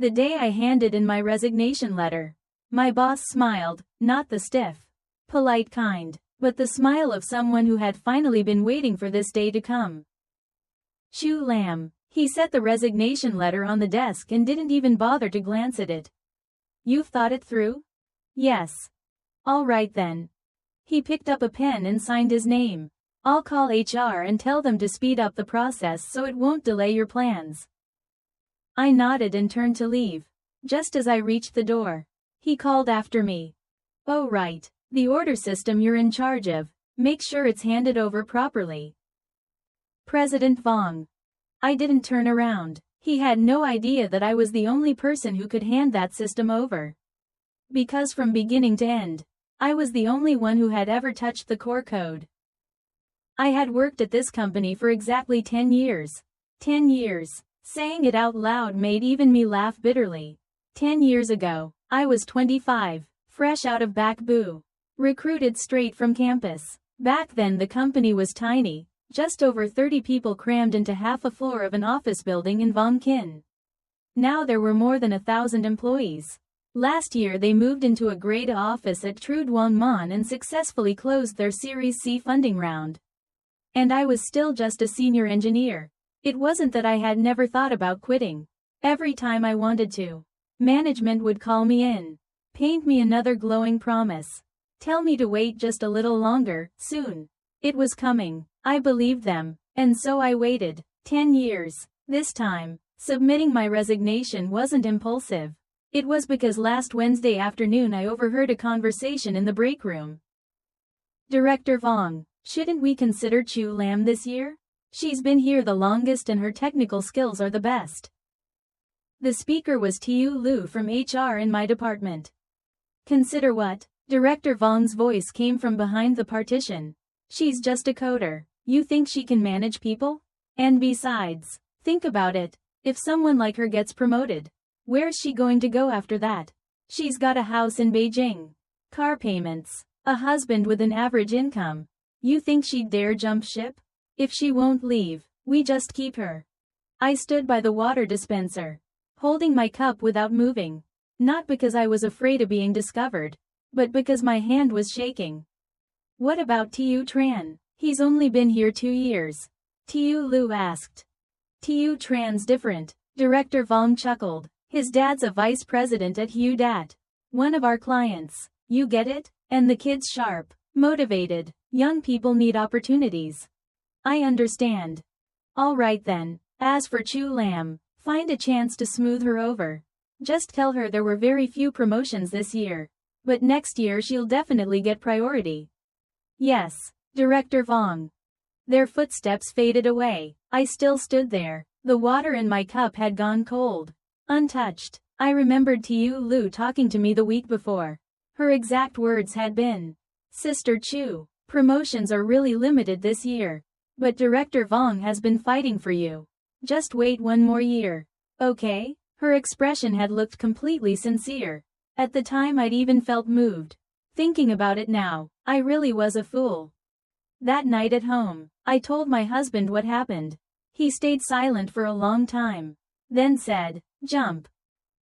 The day I handed in my resignation letter. My boss smiled, not the stiff, polite kind, but the smile of someone who had finally been waiting for this day to come. Chu Lam. He set the resignation letter on the desk and didn't even bother to glance at it. You've thought it through? Yes. All right then. He picked up a pen and signed his name. I'll call HR and tell them to speed up the process so it won't delay your plans. I nodded and turned to leave. Just as I reached the door, he called after me. Oh right, the order system you're in charge of, make sure it's handed over properly. President Vong. I didn't turn around. He had no idea that I was the only person who could hand that system over. Because from beginning to end, I was the only one who had ever touched the core code. I had worked at this company for exactly 10 years. 10 years. Saying it out loud made even me laugh bitterly. 10 years ago, I was 25, fresh out of Bac Boo. Recruited straight from campus. Back then the company was tiny, just over 30 people crammed into half a floor of an office building in Vong Kin. Now there were more than 1,000 employees. Last year they moved into a grade A office at True Duong Mon and successfully closed their Series C funding round. And I was still just a senior engineer. It wasn't that I had never thought about quitting. Every time I wanted to, management would call me in, paint me another glowing promise, tell me to wait just a little longer, soon. It was coming. I believed them, and so I waited. 10 years. This time, submitting my resignation wasn't impulsive. It was because last Wednesday afternoon I overheard a conversation in the break room. Director Vong, shouldn't we consider Chu Lam this year? She's been here the longest and her technical skills are the best. The speaker was Tiu Lu from HR in my department. Consider what? Director Vong's voice came from behind the partition. She's just a coder. You think she can manage people? And besides, think about it. If someone like her gets promoted, where's she going to go after that? She's got a house in Beijing, car payments, a husband with an average income. You think she'd dare jump ship? If she won't leave, we just keep her. I stood by the water dispenser, holding my cup without moving. Not because I was afraid of being discovered, but because my hand was shaking. What about Tiu Tran? He's only been here 2 years. Tiu Lu asked. Tiu Tran's different. Director Vong chuckled. His dad's a vice president at Hugh Dat, one of our clients. You get it? And the kid's sharp, motivated. Young people need opportunities. I understand. All right then. As for Chu Lam, find a chance to smooth her over. Just tell her there were very few promotions this year, but next year she'll definitely get priority. Yes, Director Vong. Their footsteps faded away. I still stood there. The water in my cup had gone cold. Untouched. I remembered Tiu Lu talking to me the week before. Her exact words had been, Sister Chu, promotions are really limited this year. But Director Vong has been fighting for you. Just wait 1 more year. Okay? Her expression had looked completely sincere. At the time I'd even felt moved. Thinking about it now, I really was a fool. That night at home, I told my husband what happened. He stayed silent for a long time. Then said, jump.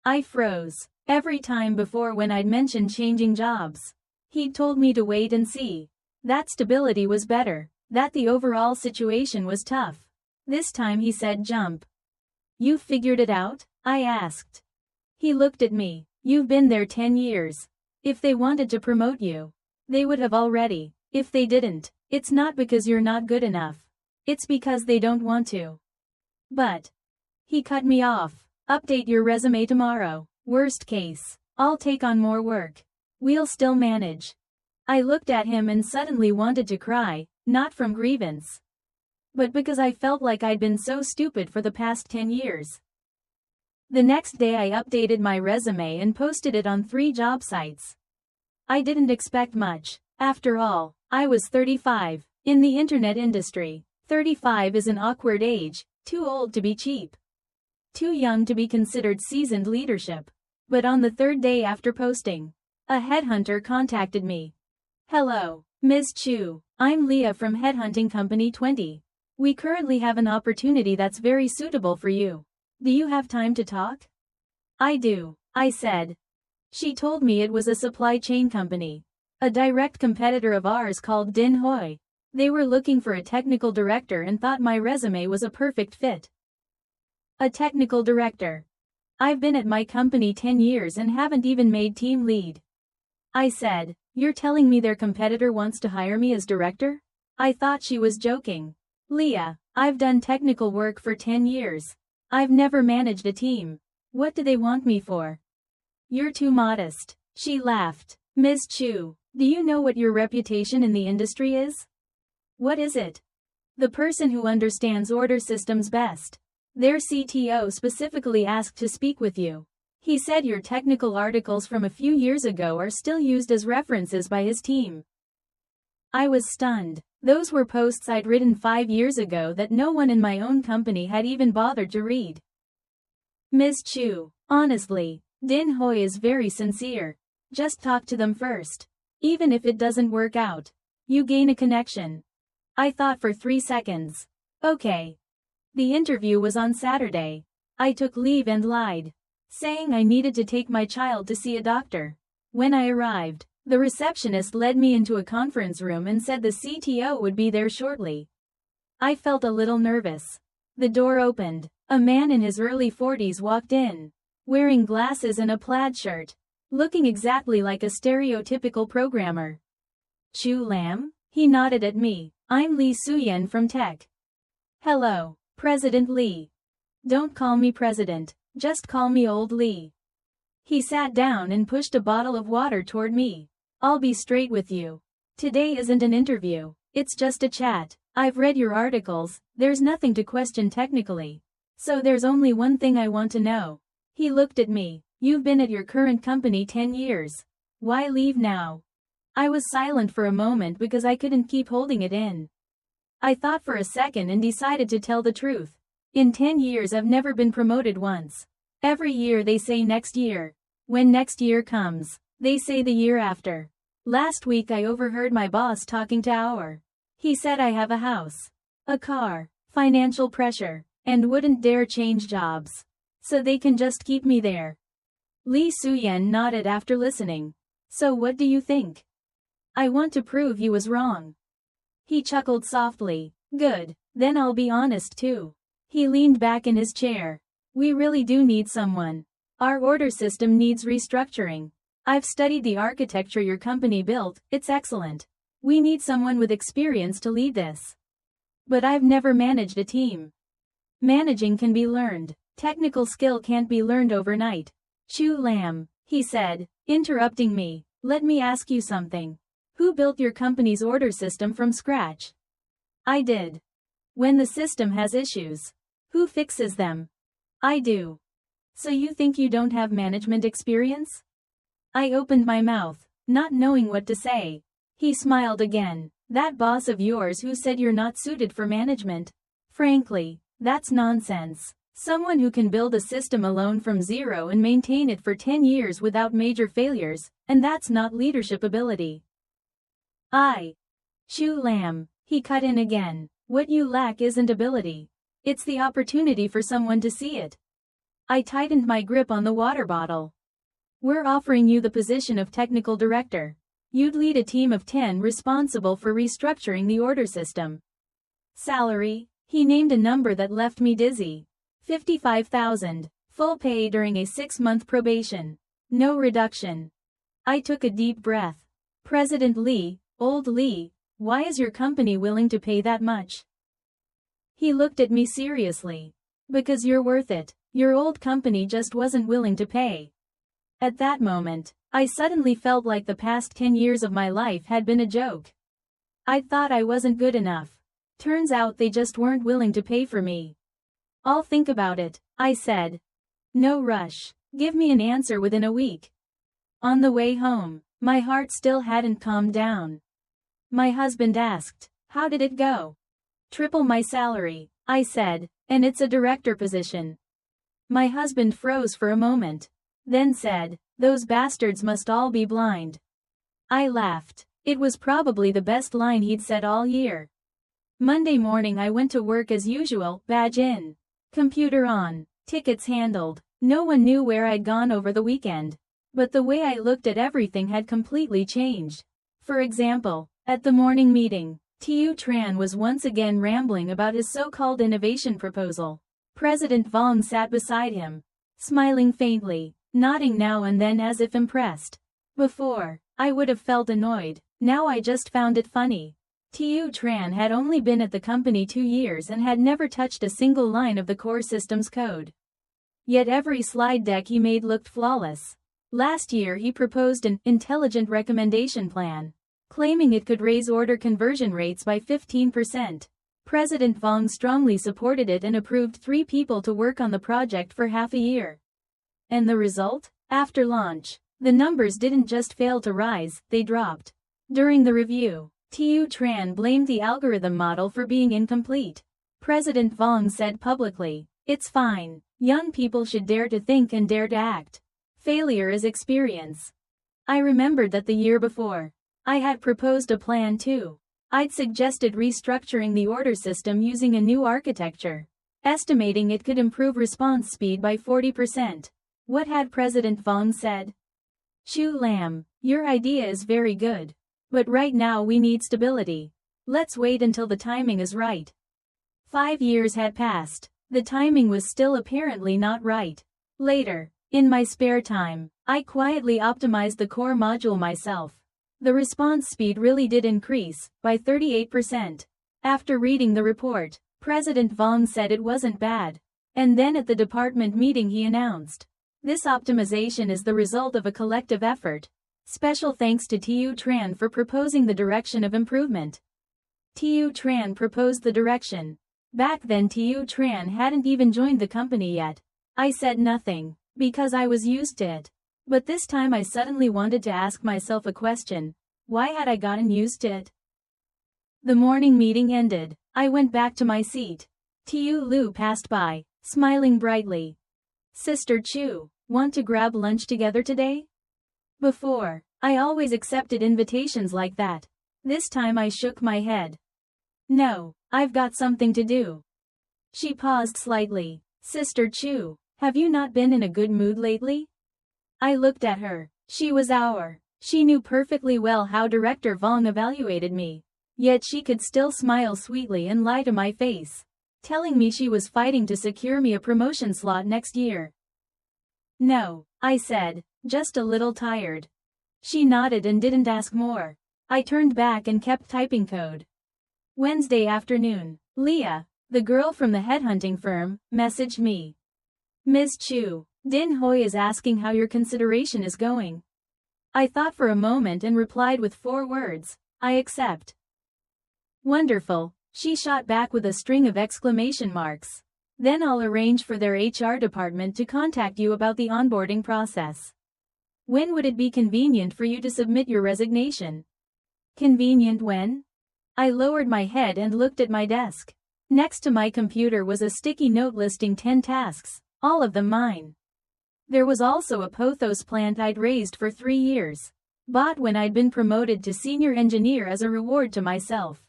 I froze. Every time before when I'd mentioned changing jobs, he'd told me to wait and see. That stability was better. That the overall situation was tough. This time he said jump. You figured it out? I asked. He looked at me. You've been there 10 years. If they wanted to promote you, they would have already. If they didn't, it's not because you're not good enough. It's because they don't want to. But. He cut me off. Update your resume tomorrow. Worst case, I'll take on more work. We'll still manage. I looked at him and suddenly wanted to cry. Not from grievance, but because I felt like I'd been so stupid for the past 10 years. The next day I updated my resume and posted it on 3 job sites. I didn't expect much. After all, I was 35. In the internet industry, 35 is an awkward age, too old to be cheap, too young to be considered seasoned leadership. But on the 3rd day after posting, a headhunter contacted me. Hello, Ms. Chu. I'm Leah from Headhunting Company 20. We currently have an opportunity that's very suitable for you. Do you have time to talk? I do, I said. She told me it was a supply chain company. A direct competitor of ours called Din Hoi. They were looking for a technical director and thought my resume was a perfect fit. A technical director. I've been at my company 10 years and haven't even made team lead. I said, you're telling me their competitor wants to hire me as director? I thought she was joking. Leah, I've done technical work for 10 years. I've never managed a team. What do they want me for? You're too modest. She laughed. Ms. Chu, do you know what your reputation in the industry is? What is it? The person who understands order systems best. Their CTO specifically asked to speak with you. He said your technical articles from a few years ago are still used as references by his team. I was stunned. Those were posts I'd written 5 years ago that no one in my own company had even bothered to read. Ms. Chu, honestly, Din Hoi is very sincere. Just talk to them first. Even if it doesn't work out, you gain a connection. I thought for 3 seconds. Okay. The interview was on Saturday. I took leave and lied, saying I needed to take my child to see a doctor. When I arrived, the receptionist led me into a conference room and said the CTO would be there shortly. I felt a little nervous. The door opened. A man in his early 40s walked in, wearing glasses and a plaid shirt, looking exactly like a stereotypical programmer. Chu Lam? He nodded at me. I'm Lee Suyen from Tech. Hello, President Lee. Don't call me President, just call me Old Lee. He sat down and pushed a bottle of water toward me. I'll be straight with you. Today isn't an interview, it's just a chat. I've read your articles, there's nothing to question technically. So there's only one thing I want to know. He looked at me. You've been at your current company 10 years. Why leave now? I was silent for a moment because I couldn't keep holding it in. I thought for a second and decided to tell the truth. In 10 years I've never been promoted once. Every year they say next year. When next year comes, they say the year after. Last week I overheard my boss talking to our. He said I have a house, a car, financial pressure, and wouldn't dare change jobs. So they can just keep me there. Lee Suyen nodded after listening. So what do you think? I want to prove he was wrong. He chuckled softly. Good, then I'll be honest too. He leaned back in his chair. We really do need someone. Our order system needs restructuring. I've studied the architecture your company built, it's excellent. We need someone with experience to lead this. But I've never managed a team. Managing can be learned. Technical skill can't be learned overnight. Chu Lam, he said, interrupting me, let me ask you something. Who built your company's order system from scratch? I did. When the system has issues, who fixes them? I do. So you think you don't have management experience? I opened my mouth, not knowing what to say. He smiled again. That boss of yours who said you're not suited for management? Frankly, that's nonsense. Someone who can build a system alone from zero and maintain it for 10 years without major failures, and that's not leadership ability. Chu Lam, he cut in again. What you lack isn't ability. It's the opportunity for someone to see it. I tightened my grip on the water bottle. We're offering you the position of technical director. You'd lead a team of 10 responsible for restructuring the order system. Salary? He named a number that left me dizzy. 55,000. Full pay during a 6-month probation. No reduction. I took a deep breath. President Lee, Old Lee, why is your company willing to pay that much? He looked at me seriously. Because you're worth it. Your old company just wasn't willing to pay. At that moment, I suddenly felt like the past 10 years of my life had been a joke. I thought I wasn't good enough. Turns out they just weren't willing to pay for me. I'll think about it, I said. No rush. Give me an answer within a week. On the way home, my heart still hadn't calmed down. My husband asked, how did it go? Triple my salary, I said, and it's a director position. My husband froze for a moment, then said, those bastards must all be blind. I laughed. It was probably the best line he'd said all year. Monday morning I went to work as usual, badge in. Computer on, tickets handled, No one knew where I'd gone over the weekend. But the way I looked at everything had completely changed. For example, at the morning meeting, Tu Tran was once again rambling about his so-called innovation proposal. President Vong sat beside him, smiling faintly, nodding now and then as if impressed. Before, I would have felt annoyed. Now I just found it funny. Tu Tran had only been at the company 2 years and had never touched a single line of the core system's code. Yet every slide deck he made looked flawless. Last year he proposed an intelligent recommendation plan, claiming it could raise order conversion rates by 15%. President Vong strongly supported it and approved 3 people to work on the project for half a year. And the result? After launch, the numbers didn't just fail to rise, they dropped. During the review, Tu Tran blamed the algorithm model for being incomplete. President Vong said publicly, "It's fine. Young people should dare to think and dare to act. Failure is experience." I remembered that the year before, I had proposed a plan too. I'd suggested restructuring the order system using a new architecture, estimating it could improve response speed by 40%. What had President Vong said? "Chu Lam, your idea is very good. But right now we need stability. Let's wait until the timing is right." 5 years had passed. The timing was still apparently not right. Later, in my spare time, I quietly optimized the core module myself. The response speed really did increase, by 38%. After reading the report, President Vong said it wasn't bad. And then at the department meeting he announced, "This optimization is the result of a collective effort. Special thanks to Tu Tran for proposing the direction of improvement." Tu Tran proposed the direction. Back then Tu Tran hadn't even joined the company yet. I said nothing, because I was used to it. But this time I suddenly wanted to ask myself a question. Why had I gotten used to it? The morning meeting ended. I went back to my seat. Tu Lu passed by, smiling brightly. "Sister Chu, want to grab lunch together today?" Before, I always accepted invitations like that. This time I shook my head. "No, I've got something to do." She paused slightly. "Sister Chu, have you not been in a good mood lately?" I looked at her. She was our. She knew perfectly well how Director Vong evaluated me. Yet she could still smile sweetly and lie to my face, telling me she was fighting to secure me a promotion slot next year. "No," I said, "just a little tired." She nodded and didn't ask more. I turned back and kept typing code. Wednesday afternoon, Leah, the girl from the headhunting firm, messaged me. "Ms. Chu, Din Hoi is asking how your consideration is going." I thought for a moment and replied with 4 words, "I accept." "Wonderful," she shot back with a string of exclamation marks. "Then I'll arrange for their HR department to contact you about the onboarding process. When would it be convenient for you to submit your resignation?" "Convenient when?" I lowered my head and looked at my desk. Next to my computer was a sticky note listing 10 tasks, all of them mine. There was also a pothos plant I'd raised for 3 years, bought when I'd been promoted to senior engineer as a reward to myself.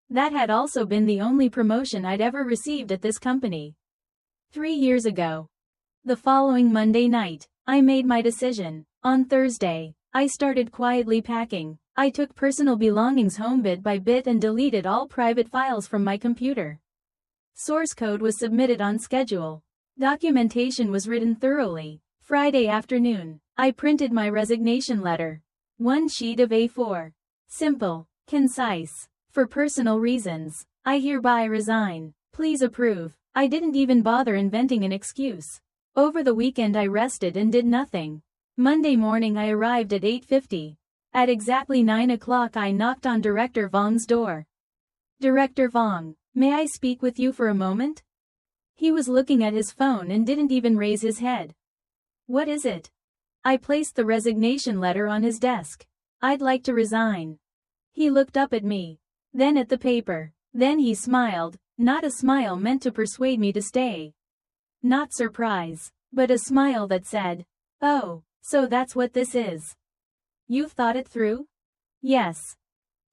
That had also been the only promotion I'd ever received at this company. 3 years ago. The following Monday night, I made my decision. On Thursday, I started quietly packing. I took personal belongings home bit by bit and deleted all private files from my computer. Source code was submitted on schedule. Documentation was written thoroughly. Friday afternoon, I printed my resignation letter. 1 sheet of A4. Simple, concise. For personal reasons, I hereby resign. Please approve. I didn't even bother inventing an excuse. Over the weekend I rested and did nothing. Monday morning I arrived at 8:50. At exactly 9 o'clock I knocked on Director Vong's door. "Director Vong, may I speak with you for a moment?" He was looking at his phone and didn't even raise his head. "What is it?" I placed the resignation letter on his desk. "I'd like to resign." He looked up at me, then at the paper. Then he smiled, not a smile meant to persuade me to stay. Not surprise, but a smile that said, "Oh, so that's what this is. You've thought it through?" "Yes."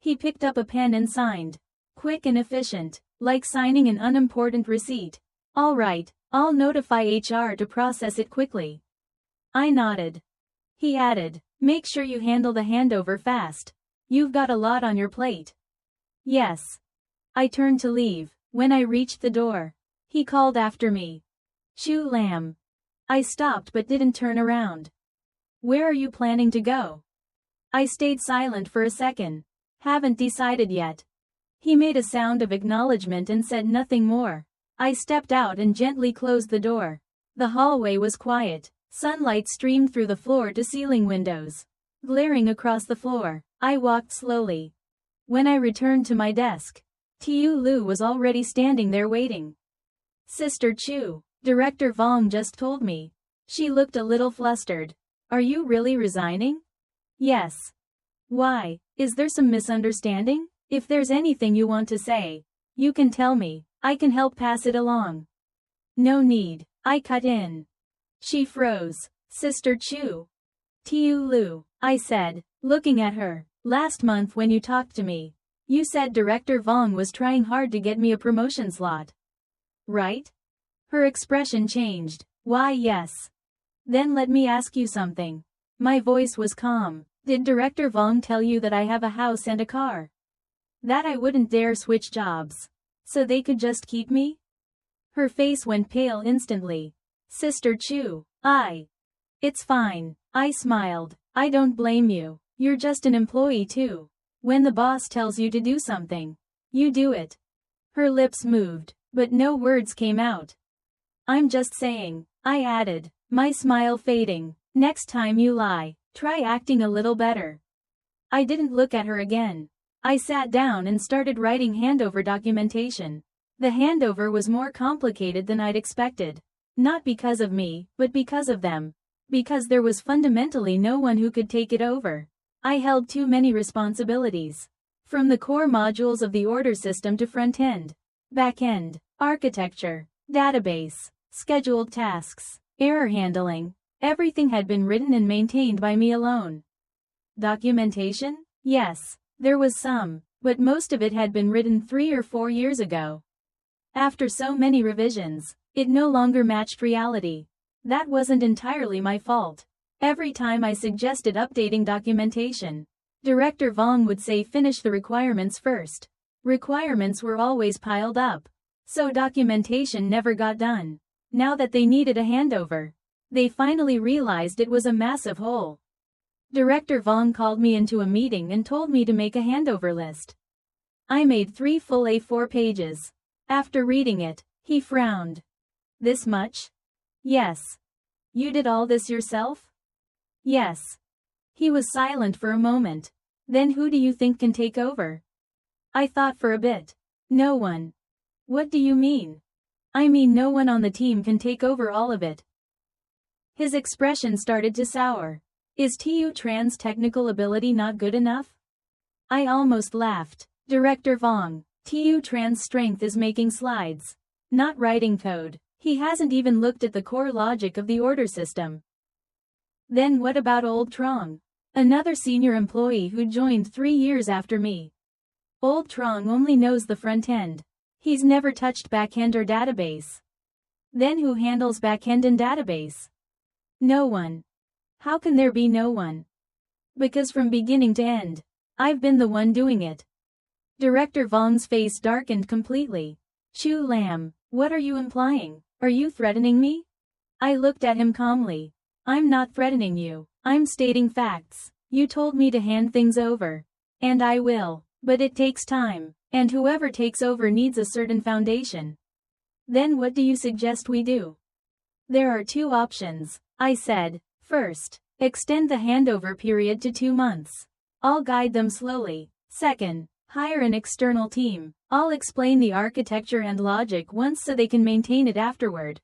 He picked up a pen and signed. Quick and efficient, like signing an unimportant receipt. All right, I'll notify HR to process it quickly. I nodded. He added, make sure you handle the handover fast. You've got a lot on your plate. Yes. I turned to leave. When I reached the door, he called after me. Chew lamb. I stopped but didn't turn around. Where are you planning to go? I stayed silent for a second. Haven't decided yet. He made a sound of acknowledgement and said nothing more. I stepped out and gently closed the door. The hallway was quiet. Sunlight streamed through the floor-to-ceiling windows, glaring across the floor. I walked slowly. When I returned to my desk, Tiu Lu was already standing there waiting. Sister Chu, Director Vong just told me. She looked a little flustered. Are you really resigning? Yes. Why? Is there some misunderstanding? If there's anything you want to say, you can tell me. I can help pass it along. No need. I cut in. She froze. Sister Chu. Tiu Lu, I said, looking at her. Last month when you talked to me, you said Director Vong was trying hard to get me a promotion slot. Right? Her expression changed. Why yes. Then let me ask you something. My voice was calm. Did Director Vong tell you that I have a house and a car? That I wouldn't dare switch jobs. So they could just keep me? Her face went pale instantly. Sister Chu, It's fine. I smiled. I don't blame you. You're just an employee too. When the boss tells you to do something, you do it. Her lips moved, but no words came out. I'm just saying, I added, my smile fading. Next time you lie, try acting a little better. I didn't look at her again. I sat down and started writing handover documentation. The handover was more complicated than I'd expected. Not because of me, but because of them. Because there was fundamentally no one who could take it over. I held too many responsibilities. From the core modules of the order system to front-end, back-end, architecture, database, scheduled tasks, error handling, everything had been written and maintained by me alone. Documentation? Yes, there was some, but most of it had been written 3 or 4 years ago. After so many revisions, it no longer matched reality. That wasn't entirely my fault. Every time I suggested updating documentation, Director Vong would say finish the requirements first. Requirements were always piled up, so documentation never got done. Now that they needed a handover, they finally realized it was a massive hole. Director Vong called me into a meeting and told me to make a handover list. I made 3 full A4 pages. After reading it, he frowned. This much? Yes. You did all this yourself? Yes. He was silent for a moment. Then who do you think can take over? I thought for a bit. No one. What do you mean? I mean no one on the team can take over all of it. His expression started to sour. Is Tu Tran's technical ability not good enough? I almost laughed. Director Vong, Tu Tran's strength is making slides, not writing code. He hasn't even looked at the core logic of the order system. Then what about Old Trong? Another senior employee who joined 3 years after me. Old Trong only knows the front end. He's never touched backend or database. Then who handles backend and database? No one. How can there be no one? Because from beginning to end, I've been the one doing it. Director Vong's face darkened completely. Chu Lam, what are you implying? Are you threatening me? I looked at him calmly. I'm not threatening you. I'm stating facts. You told me to hand things over. And I will. But it takes time. And whoever takes over needs a certain foundation. Then what do you suggest we do? There are 2 options, I said. First, extend the handover period to 2 months. I'll guide them slowly. Second, hire an external team. I'll explain the architecture and logic once so they can maintain it afterward.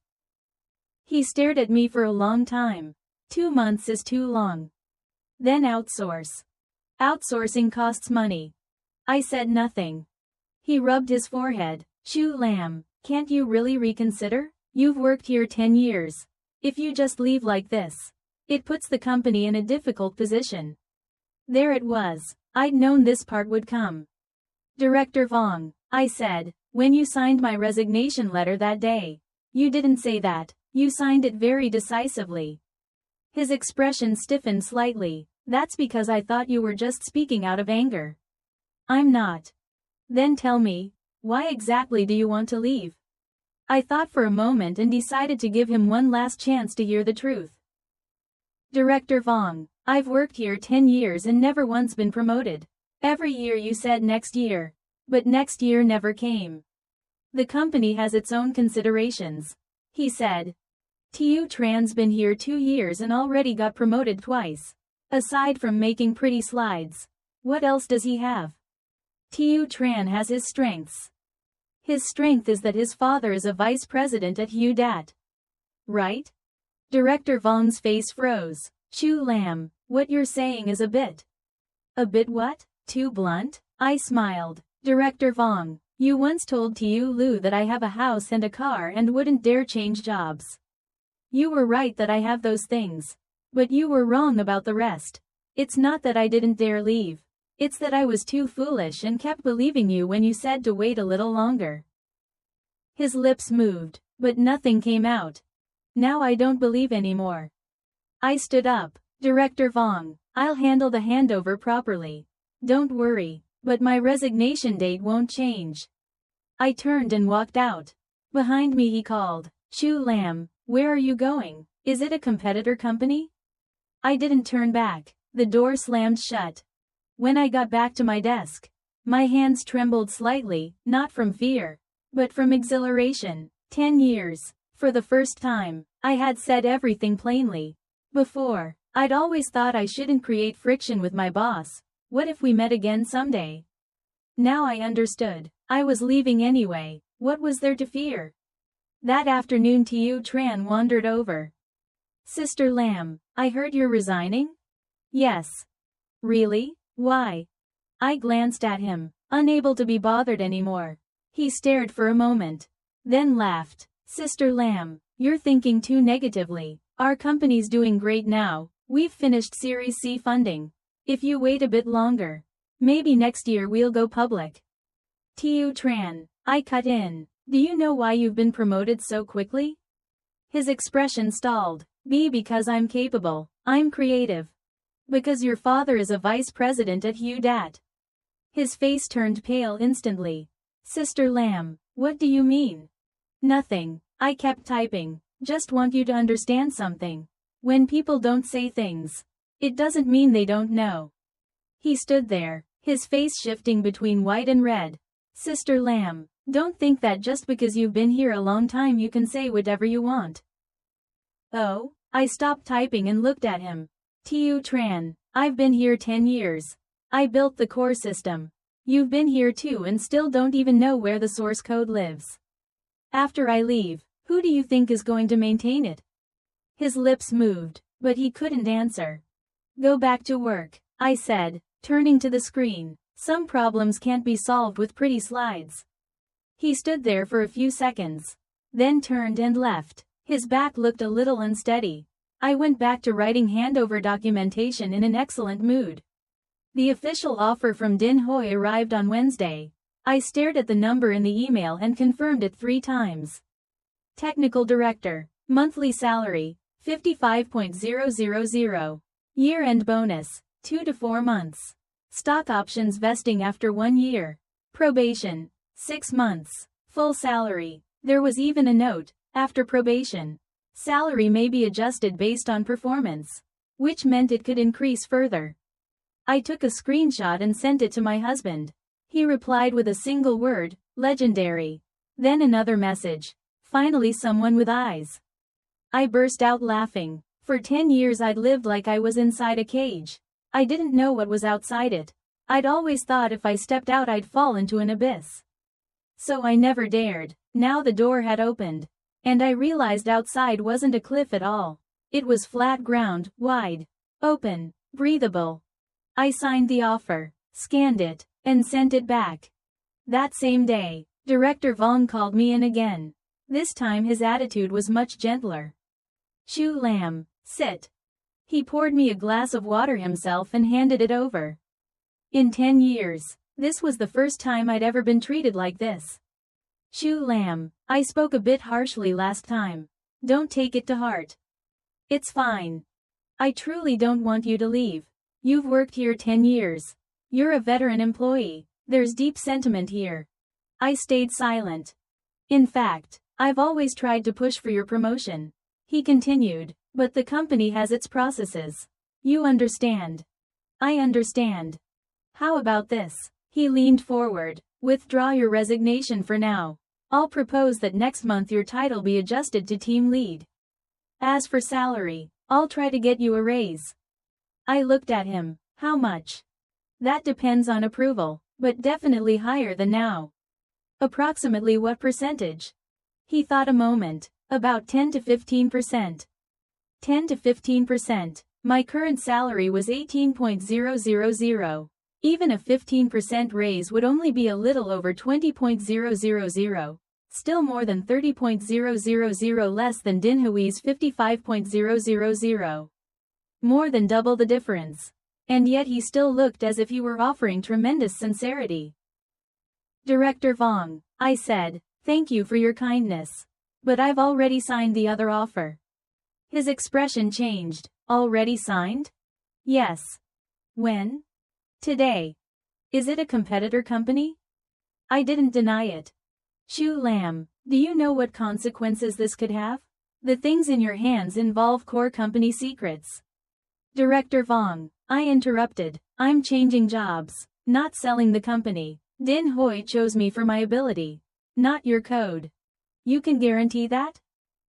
He stared at me for a long time. 2 months is too long. Then outsource. Outsourcing costs money. I said nothing. He rubbed his forehead. Chu Lam, can't you really reconsider? You've worked here 10 years. If you just leave like this, it puts the company in a difficult position. There it was. I'd known this part would come. Director Vong, I said, when you signed my resignation letter that day, You didn't say that. You signed it very decisively. His expression stiffened slightly. That's because I thought you were just speaking out of anger. I'm not. Then tell me, why exactly do you want to leave? I thought for a moment and decided to give him one last chance to hear the truth. Director Vong, I've worked here 10 years and never once been promoted. Every year you said next year. But next year never came. The company has its own considerations, he said. Tu Tran's been here 2 years and already got promoted twice. Aside from making pretty slides, what else does he have? Tu Tran has his strengths. His strength is that his father is a vice president at Hudat. Right? Director Vong's face froze. Chu Lam, what you're saying is a bit. A bit what? Too blunt? I smiled. Director Vong, you once told Tu Lu that I have a house and a car and wouldn't dare change jobs. You were right that I have those things. But you were wrong about the rest. It's not that I didn't dare leave. It's that I was too foolish and kept believing you when you said to wait a little longer. His lips moved, but nothing came out. Now I don't believe anymore. I stood up. Director Vong, I'll handle the handover properly. Don't worry, but my resignation date won't change. I turned and walked out. Behind me he called, Chu Lam, where are you going? Is it a competitor company? I didn't turn back. The door slammed shut. When I got back to my desk, my hands trembled slightly, not from fear, but from exhilaration. 10 years. For the first time, I had said everything plainly. Before, I'd always thought I shouldn't create friction with my boss. What if we met again someday? Now I understood. I was leaving anyway. What was there to fear? That afternoon Tu Tran wandered over. Sister Lam, I heard you're resigning? Yes. Really? Why? I glanced at him, unable to be bothered anymore. He stared for a moment, then laughed. Sister Lam, you're thinking too negatively. Our company's doing great now. We've finished Series C funding. If you wait a bit longer, maybe next year we'll go public. Tu Tran, I cut in. Do you know why you've been promoted so quickly? His expression stalled. Because I'm capable. I'm creative. Because your father is a vice president at Hudat. His face turned pale instantly. Sister Lam, what do you mean? Nothing. I kept typing. Just want you to understand something. When people don't say things, it doesn't mean they don't know. He stood there, his face shifting between white and red. Sister Lam, don't think that just because you've been here a long time you can say whatever you want. Oh? I stopped typing and looked at him. Tu Tran, I've been here 10 years. I built the core system. You've been here too and still don't even know where the source code lives. After I leave, who do you think is going to maintain it? His lips moved, but he couldn't answer. Go back to work, I said, turning to the screen. Some problems can't be solved with pretty slides. He stood there for a few seconds, then turned and left. His back looked a little unsteady. I went back to writing handover documentation in an excellent mood. The official offer from Din Hoi arrived on Wednesday. I stared at the number in the email and confirmed it 3 times. Technical Director. Monthly salary, 55,000. Year-end bonus, 2 to 4 months. Stock options vesting after 1 year. Probation, 6 months. Full salary. There was even a note, after probation. Salary may be adjusted based on performance, which meant it could increase further. I took a screenshot and sent it to my husband. He replied with a single word, legendary. Then another message. Finally someone with eyes. I burst out laughing. For 10 years I'd lived like I was inside a cage. I didn't know what was outside it. I'd always thought if I stepped out I'd fall into an abyss. So I never dared. Now the door had opened. And I realized outside wasn't a cliff at all. It was flat ground, wide, open, breathable. I signed the offer, scanned it, and sent it back. That same day, Director Vong called me in again. This time his attitude was much gentler. Chu Lam, sit. He poured me a glass of water himself and handed it over. In 10 years, this was the first time I'd ever been treated like this. Chu Lam, I spoke a bit harshly last time. Don't take it to heart. It's fine. I truly don't want you to leave. You've worked here 10 years. You're a veteran employee. There's deep sentiment here. I stayed silent. In fact, I've always tried to push for your promotion. He continued, but the company has its processes. You understand. I understand. How about this? He leaned forward. Withdraw your resignation for now. I'll propose that next month your title be adjusted to team lead. As for salary, I'll try to get you a raise. I looked at him. How much? That depends on approval, but definitely higher than now. Approximately what percentage? He thought a moment. About 10 to 15%. 10 to 15%. My current salary was 18,000. Even a 15% raise would only be a little over 20,000. Still more than 30,000 less than Dinhui's 55,000. More than double the difference. And yet he still looked as if he were offering tremendous sincerity. Director Vong, I said, thank you for your kindness. But I've already signed the other offer. His expression changed. Already signed? Yes. When? Today. Is it a competitor company? I didn't deny it. Chu Lam, do you know what consequences this could have? The things in your hands involve core company secrets. Director Vong, I interrupted. I'm changing jobs, not selling the company. Din Hui chose me for my ability, not your code. You can guarantee that?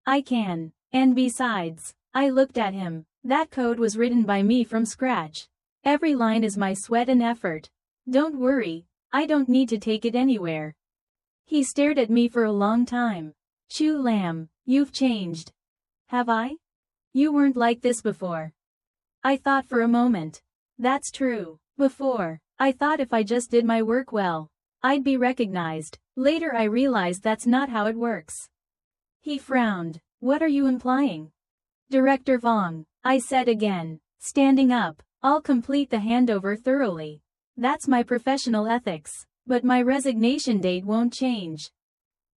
I can. And besides, I looked at him. That code was written by me from scratch. Every line is my sweat and effort. Don't worry, I don't need to take it anywhere. He stared at me for a long time. Chu Lam, you've changed. Have I? You weren't like this before. I thought for a moment. That's true. Before, I thought if I just did my work well, I'd be recognized. Later I realized that's not how it works. He frowned. What are you implying? Director Vong, I said again, standing up, I'll complete the handover thoroughly. That's my professional ethics, but my resignation date won't change.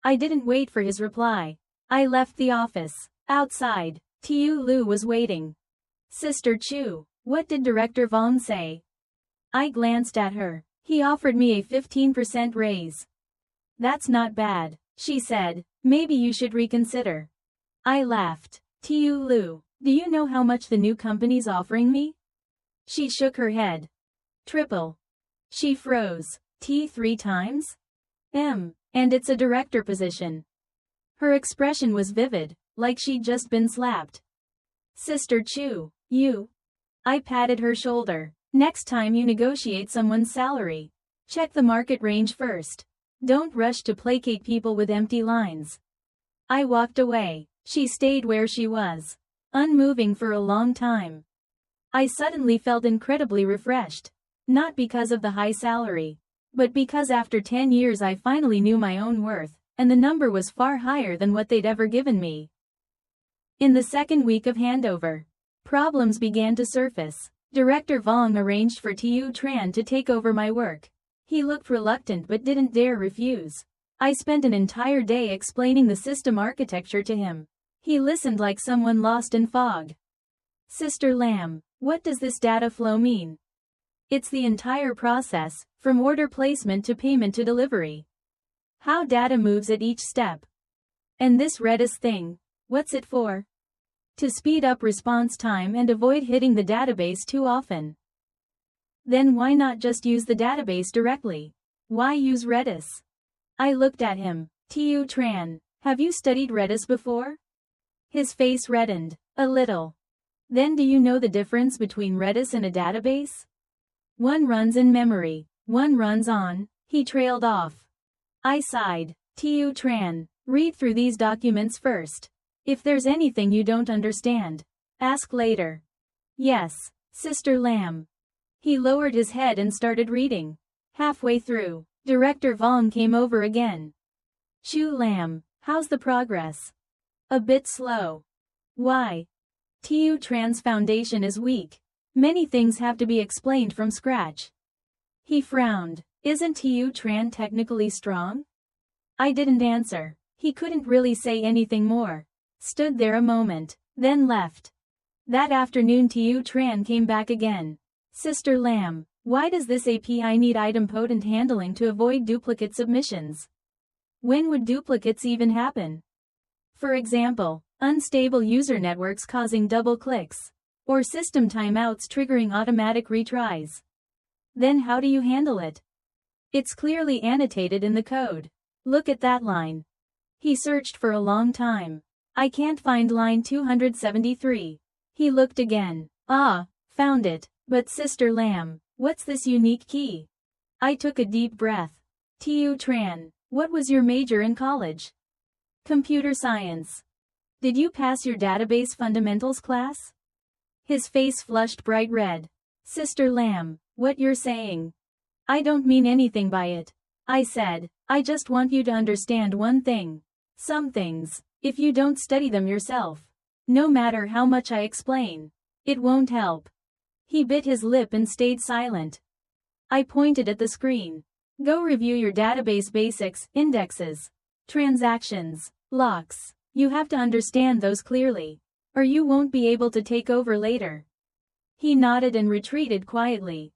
I didn't wait for his reply. I left the office. Outside, Tiu Lu was waiting. Sister Chu, what did Director Vong say? I glanced at her. He offered me a 15% raise. That's not bad, she said. Maybe you should reconsider. I laughed. Tiu Lu, do you know how much the new company's offering me? She shook her head. Triple. She froze. T 3 times? And it's a director position. Her expression was vivid, like she'd just been slapped. Sister Chu, you. I patted her shoulder. Next time you negotiate someone's salary, check the market range first. Don't rush to placate people with empty lines. I walked away. She stayed where she was, unmoving for a long time. I suddenly felt incredibly refreshed. Not because of the high salary, but because after 10 years I finally knew my own worth, and the number was far higher than what they'd ever given me. In the second week of handover, problems began to surface. Director Vong arranged for Tiu Tran to take over my work. He looked reluctant but didn't dare refuse. I spent an entire day explaining the system architecture to him. He listened like someone lost in fog. Sister Lam, what does this data flow mean? It's the entire process, from order placement to payment to delivery. How data moves at each step. And this Redis thing, what's it for? To speed up response time and avoid hitting the database too often. Then why not just use the database directly? Why use Redis? I looked at him. Tiu Tran, have you studied Redis before? His face reddened. A little. Then do you know the difference between Redis and a database? One runs in memory, one runs on. He trailed off. I sighed. Tiu Tran, read through these documents first. If there's anything you don't understand, ask later. Yes, Sister Lam. He lowered his head and started reading. Halfway through, Director Vong came over again. Chu Lam, how's the progress? A bit slow. Why? Tiu Tran's foundation is weak. Many things have to be explained from scratch. He frowned. Isn't Tiu Tran technically strong? I didn't answer. He couldn't really say anything more. Stood there a moment, then left. That afternoon Tiu Tran came back again. Sister Lam, why does this API need idempotent handling to avoid duplicate submissions? When would duplicates even happen? For example, unstable user networks causing double clicks, or system timeouts triggering automatic retries. Then how do you handle it? It's clearly annotated in the code. Look at that line. He searched for a long time. I can't find line 273. He looked again. Ah, found it. But Sister Lam, what's this unique key? I took a deep breath. Tiu Tran, what was your major in college? Computer science. Did you pass your database fundamentals class? His face flushed bright red. Sister Lam, what you're saying? I don't mean anything by it. I said, I just want you to understand one thing. Some things, if you don't study them yourself, no matter how much I explain, it won't help. He bit his lip and stayed silent. I pointed at the screen. Go review your database basics, indexes, transactions, locks. You have to understand those clearly, or you won't be able to take over later. He nodded and retreated quietly.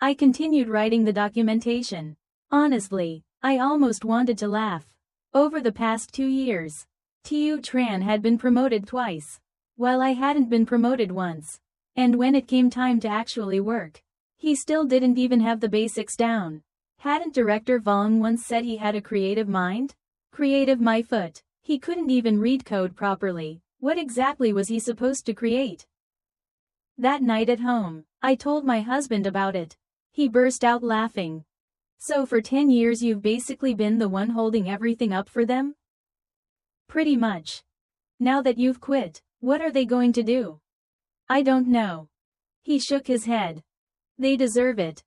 I continued writing the documentation. Honestly, I almost wanted to laugh. Over the past 2 years, Tiu Tran had been promoted twice, while I hadn't been promoted once. And when it came time to actually work, he still didn't even have the basics down. Hadn't Director Vong once said he had a creative mind? Creative my foot. He couldn't even read code properly. What exactly was he supposed to create? That night at home, I told my husband about it. He burst out laughing. So for 10 years you've basically been the one holding everything up for them? Pretty much. Now that you've quit, what are they going to do? I don't know. He shook his head. They deserve it.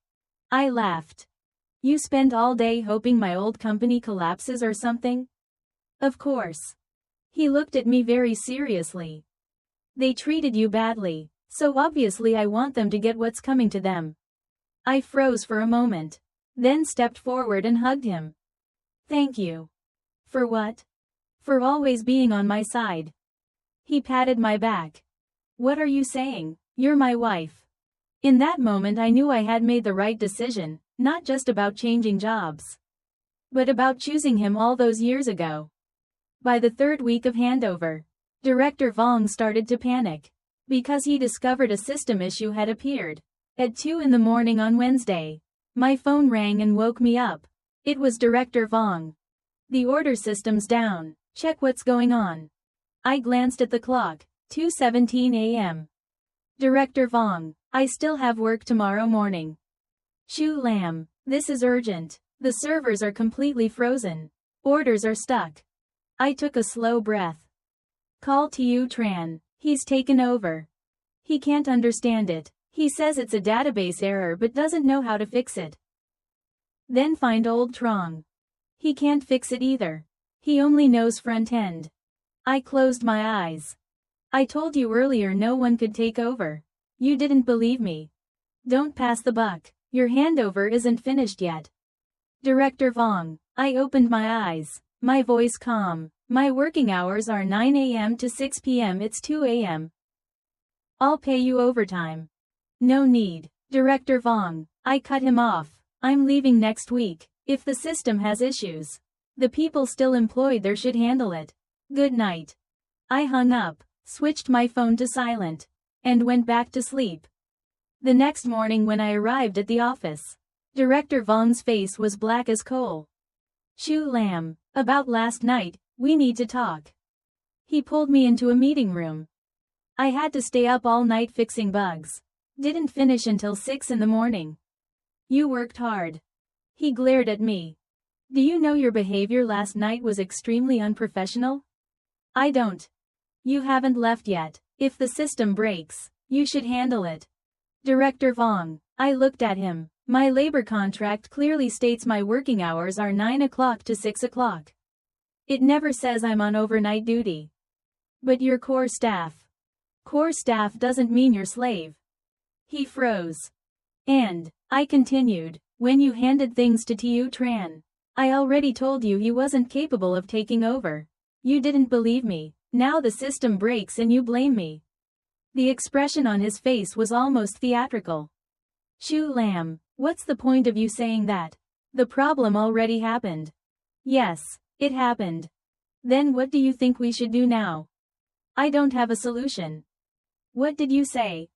I laughed. You spend all day hoping my old company collapses or something? Of course. He looked at me very seriously. They treated you badly, so obviously I want them to get what's coming to them. I froze for a moment, then stepped forward and hugged him. Thank you. For what? For always being on my side. He patted my back. What are you saying? You're my wife. In that moment I knew I had made the right decision, not just about changing jobs, but about choosing him all those years ago. By the 3rd week of handover, Director Vong started to panic, because he discovered a system issue had appeared. At 2 in the morning on Wednesday, my phone rang and woke me up. It was Director Vong. The order system's down. Check what's going on. I glanced at the clock. 2:17 a.m. Director Vong, I still have work tomorrow morning. Chu Lam, this is urgent. The servers are completely frozen. Orders are stuck. I took a slow breath. Call Tiu Tran. He's taken over. He can't understand it. He says it's a database error but doesn't know how to fix it. Then find old Trong. He can't fix it either. He only knows front end. I closed my eyes. I told you earlier no one could take over. You didn't believe me. Don't pass the buck. Your handover isn't finished yet. Director Vong. I opened my eyes. My voice calm. My working hours are 9 a.m. to 6 p.m. It's 2 a.m. I'll pay you overtime. No need. Director Vong. I cut him off. I'm leaving next week. If the system has issues, the people still employed there should handle it. Good night. I hung up, switched my phone to silent, and went back to sleep. The next morning when I arrived at the office, Director Vong's face was black as coal. Chu Lam, about last night, we need to talk. He pulled me into a meeting room. I had to stay up all night fixing bugs. Didn't finish until 6 in the morning. You worked hard. He glared at me. Do you know your behavior last night was extremely unprofessional? I don't. You haven't left yet. If the system breaks, you should handle it. Director Vong. I looked at him. My labor contract clearly states my working hours are 9 o'clock to 6 o'clock. It never says I'm on overnight duty. But you're core staff. Core staff doesn't mean you're slave. He froze. And, I continued, when you handed things to Tiu Tran, I already told you he wasn't capable of taking over. You didn't believe me. Now the system breaks and you blame me. The expression on his face was almost theatrical. Shu Lam, what's the point of you saying that? The problem already happened. Yes, it happened. Then what do you think we should do now? I don't have a solution. What did you say?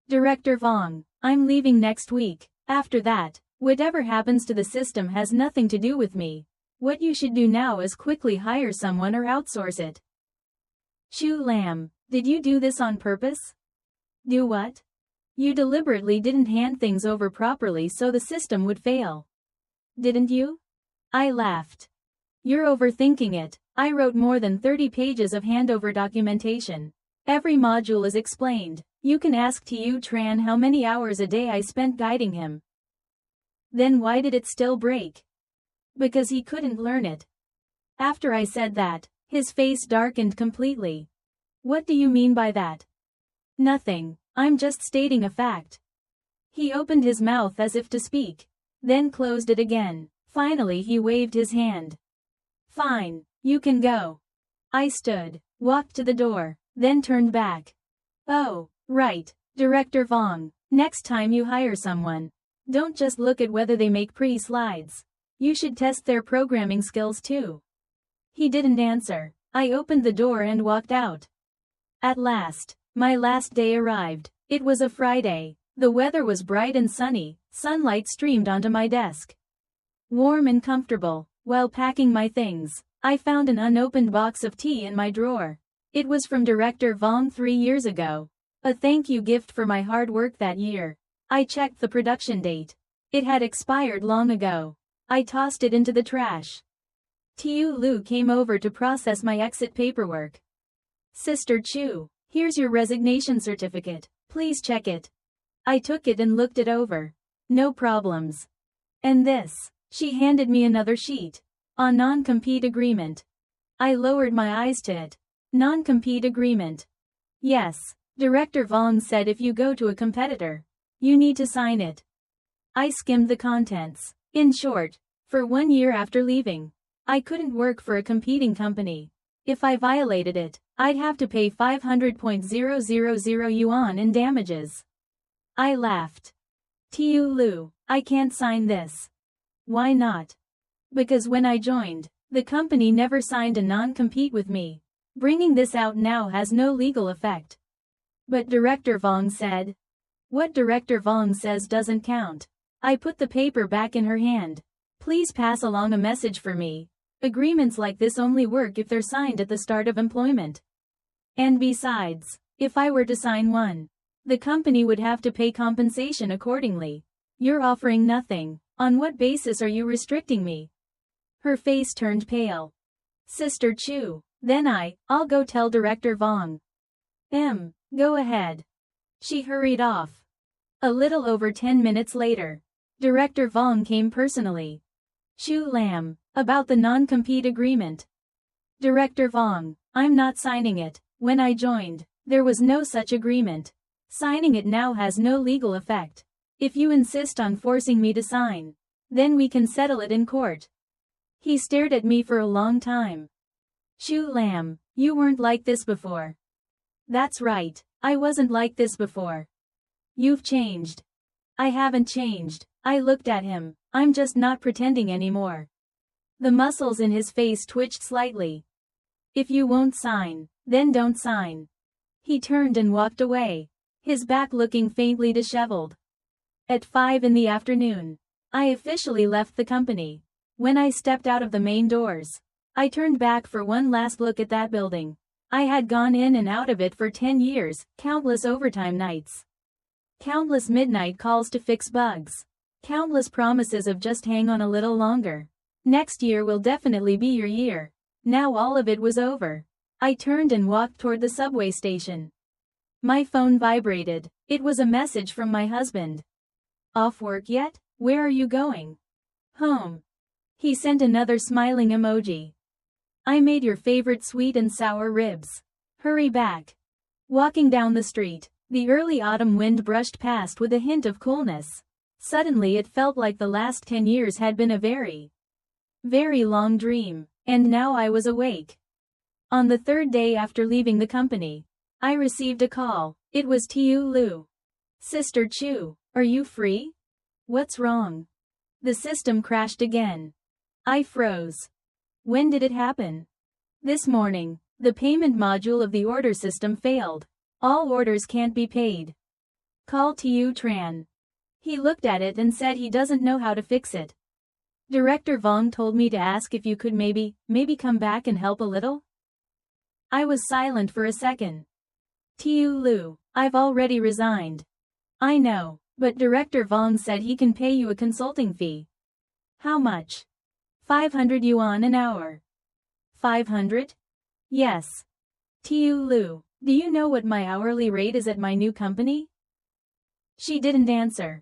Director Vong, I'm leaving next week. After that, whatever happens to the system has nothing to do with me. What you should do now is quickly hire someone or outsource it. Shu Lam, did you do this on purpose? Do what? You deliberately didn't hand things over properly so the system would fail. Didn't you? I laughed. You're overthinking it. I wrote more than 30 pages of handover documentation. Every module is explained. You can ask Tu Tran how many hours a day I spent guiding him. Then why did it still break? Because he couldn't learn it. After I said that, his face darkened completely. What do you mean by that? Nothing, I'm just stating a fact. He opened his mouth as if to speak, then closed it again. Finally he waved his hand. Fine, you can go. I stood, walked to the door, then turned back. Oh, right, Director Vong, next time you hire someone, don't just look at whether they make pretty slides. You should test their programming skills too. He didn't answer. I opened the door and walked out. At last, my last day arrived. It was a Friday. The weather was bright and sunny. Sunlight streamed onto my desk. Warm and comfortable. While packing my things, I found an unopened box of tea in my drawer. It was from Director Vong 3 years ago. A thank you gift for my hard work that year. I checked the production date. It had expired long ago. I tossed it into the trash. Tiu Lu came over to process my exit paperwork. Sister Chu, here's your resignation certificate. Please check it. I took it and looked it over. No problems. And this. She handed me another sheet. A non-compete agreement. I lowered my eyes to it. Non-compete agreement. Yes, Director Vong said if you go to a competitor, you need to sign it. I skimmed the contents. In short, for 1 year after leaving, I couldn't work for a competing company. If I violated it, I'd have to pay 500.000 yuan in damages. I laughed. Tiu Lu, I can't sign this. Why not? Because when I joined, the company never signed a non-compete with me. Bringing this out now has no legal effect. But Director Vong said. What Director Vong says doesn't count. I put the paper back in her hand. Please pass along a message for me. Agreements like this only work if they're signed at the start of employment. And besides, if I were to sign one, the company would have to pay compensation accordingly. You're offering nothing. On what basis are you restricting me? Her face turned pale. Sister Chu, then I'll go tell Director Vong. Go ahead. She hurried off. A little over 10 minutes later, Director Vong came personally. Shu Lam, about the non-compete agreement. Director Vong, I'm not signing it. When I joined, there was no such agreement. Signing it now has no legal effect. If you insist on forcing me to sign, then we can settle it in court. He stared at me for a long time. Shu Lam, you weren't like this before. That's right, I wasn't like this before. You've changed. I haven't changed. I looked at him. I'm just not pretending anymore. The muscles in his face twitched slightly. If you won't sign, then don't sign. He turned and walked away, his back looking faintly disheveled. At 5 in the afternoon, I officially left the company. When I stepped out of the main doors, I turned back for one last look at that building. I had gone in and out of it for 10 years, countless overtime nights. Countless midnight calls to fix bugs. Countless promises of just hang on a little longer. Next year will definitely be your year. Now all of it was over. I turned and walked toward the subway station. My phone vibrated. It was a message from my husband. Off work yet? Where are you going? Home. He sent another smiling emoji. I made your favorite sweet and sour ribs. Hurry back. Walking down the street, the early autumn wind brushed past with a hint of coolness. Suddenly it felt like the last 10 years had been a very Very long dream. And now I was awake. On the third day after leaving the company, I received a call. It was Tiu Lu. Sister Chu, are you free? What's wrong? The system crashed again. I froze. When did it happen? This morning. The payment module of the order system failed. All orders can't be paid. Call Tiu Tran. He looked at it and said he doesn't know how to fix it. Director Vong told me to ask if you could maybe come back and help a little? I was silent for a second. Tiu Lu, I've already resigned. I know, but Director Vong said he can pay you a consulting fee. How much? 500 yuan an hour. 500? Yes. Tiu Lu, do you know what my hourly rate is at my new company? She didn't answer.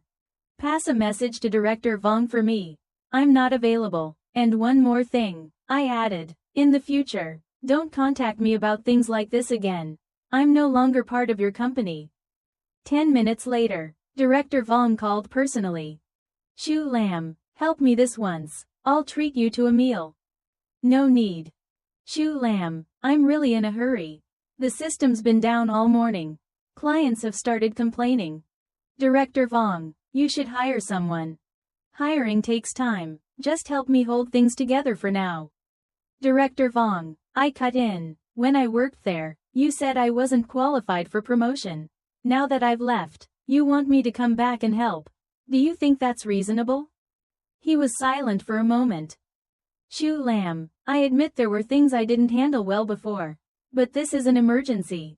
Pass a message to Director Vong for me. I'm not available. And one more thing, I added. In the future, don't contact me about things like this again. I'm no longer part of your company. 10 minutes later, Director Vong called personally. Shu Lam, help me this once. I'll treat you to a meal. No need. Shu Lam, I'm really in a hurry. The system's been down all morning. Clients have started complaining. Director Vong, you should hire someone. Hiring takes time. Just help me hold things together for now. Director Vong, I cut in. When I worked there, you said I wasn't qualified for promotion. Now that I've left, you want me to come back and help. Do you think that's reasonable? He was silent for a moment. Shu Lam, I admit there were things I didn't handle well before. But this is an emergency.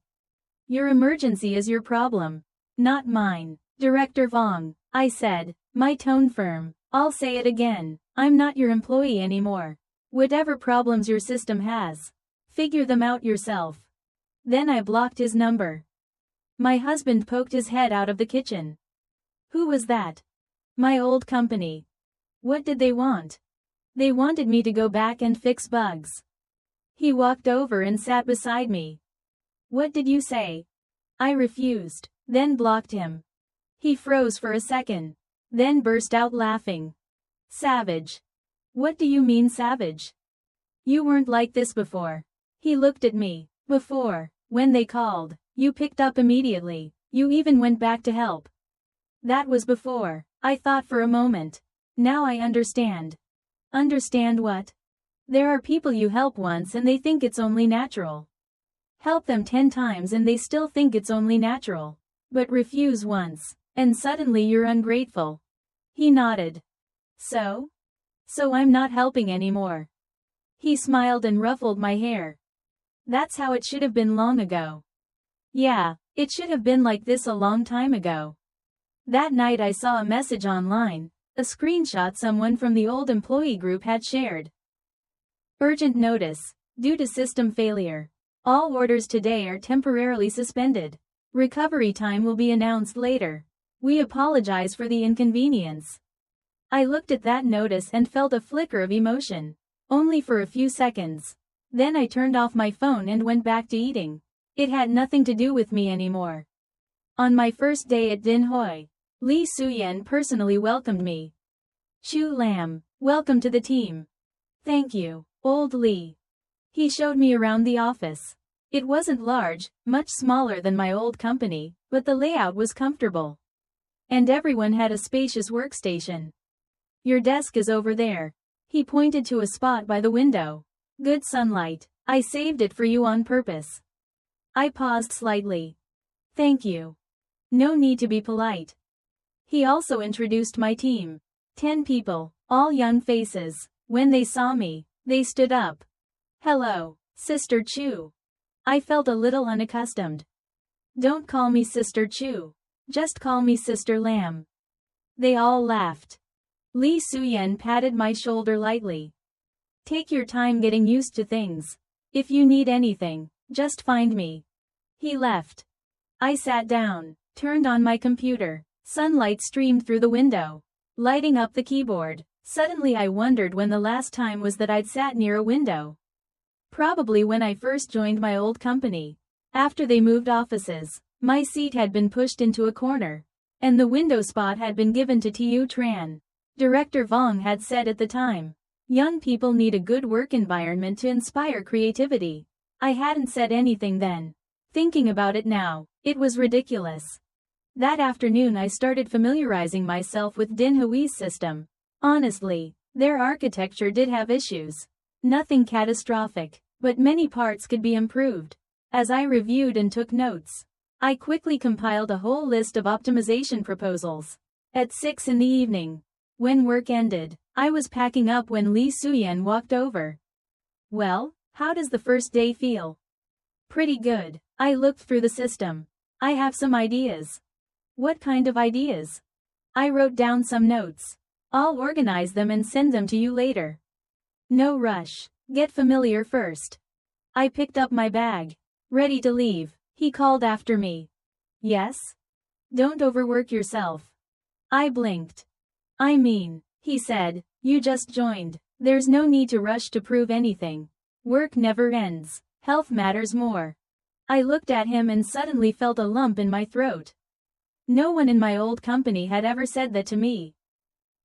Your emergency is your problem, not mine. Director Vong, I said, my tone firm. I'll say it again. I'm not your employee anymore. Whatever problems your system has, figure them out yourself. Then I blocked his number. My husband poked his head out of the kitchen. Who was that? My old company. What did they want? They wanted me to go back and fix bugs. He walked over and sat beside me. What did you say? I refused, then blocked him. He froze for a second, then burst out laughing. Savage. What do you mean savage? You weren't like this before. He looked at me. Before, when they called, you picked up immediately. You even went back to help. That was before. I thought for a moment. Now I understand. Understand what? There are people you help once and they think it's only natural. Help them 10 times and they still think it's only natural. But refuse once, and suddenly you're ungrateful. He nodded. So I'm not helping anymore. He smiled and ruffled my hair. That's how it should have been long ago. Yeah, it should have been like this a long time ago. That night I saw a message online, a screenshot someone from the old employee group had shared. Urgent notice. Due to system failure, all orders today are temporarily suspended. Recovery time will be announced later. We apologize for the inconvenience. I looked at that notice and felt a flicker of emotion. Only for a few seconds. Then I turned off my phone and went back to eating. It had nothing to do with me anymore. On my first day at Din Hoi, Li Suyen personally welcomed me. Shu Lam, welcome to the team. Thank you, old Li. He showed me around the office. It wasn't large, much smaller than my old company, but the layout was comfortable. And everyone had a spacious workstation. Your desk is over there. He pointed to a spot by the window. Good sunlight. I saved it for you on purpose. I paused slightly. Thank you. No need to be polite. He also introduced my team. 10 people, all young faces. When they saw me, they stood up. Hello, Sister Chu. I felt a little unaccustomed. Don't call me Sister Chu. Just call me Sister Lam. They all laughed. Li Suyen patted my shoulder lightly. Take your time getting used to things. If you need anything, just find me. He left. I sat down, turned on my computer. Sunlight streamed through the window, lighting up the keyboard. Suddenly I wondered when the last time was that I'd sat near a window. Probably when I first joined my old company. After they moved offices, my seat had been pushed into a corner, and the window spot had been given to Tiu Tran. Director Vong had said at the time. Young people need a good work environment to inspire creativity. I hadn't said anything then. Thinking about it now, it was ridiculous. That afternoon I started familiarizing myself with Din Hui's system. Honestly, their architecture did have issues. Nothing catastrophic, but many parts could be improved. As I reviewed and took notes, I quickly compiled a whole list of optimization proposals. At 6 in the evening, when work ended, I was packing up when Lee Suyen walked over. "Well, how does the first day feel?" "Pretty good." I looked through the system. "I have some ideas." "What kind of ideas?" "I wrote down some notes. I'll organize them and send them to you later." "No rush. Get familiar first." I picked up my bag. "Ready to leave," he called after me. "Yes?" "Don't overwork yourself." I blinked. "I mean," he said, "you just joined. There's no need to rush to prove anything. Work never ends. Health matters more." I looked at him and suddenly felt a lump in my throat. No one in my old company had ever said that to me.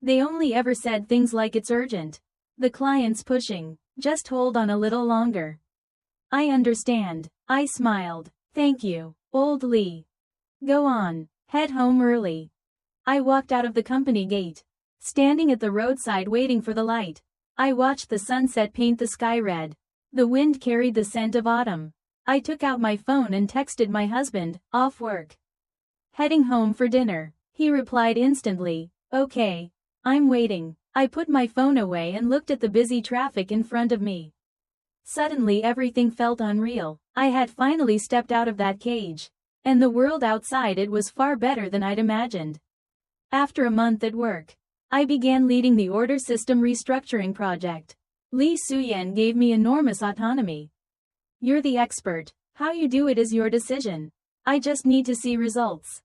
They only ever said things like "it's urgent. The client's pushing. Just hold on a little longer." "I understand." I smiled. "Thank you, old Lee. Go on. Head home early." I walked out of the company gate. Standing at the roadside waiting for the light, I watched the sunset paint the sky red. The wind carried the scent of autumn. I took out my phone and texted my husband, "Off work. Heading home for dinner." He replied instantly, "Okay. I'm waiting." I put my phone away and looked at the busy traffic in front of me. Suddenly everything felt unreal. I had finally stepped out of that cage. And the world outside it was far better than I'd imagined. After a month at work, I began leading the order system restructuring project. Lee Suyen gave me enormous autonomy. "You're the expert. How you do it is your decision. I just need to see results."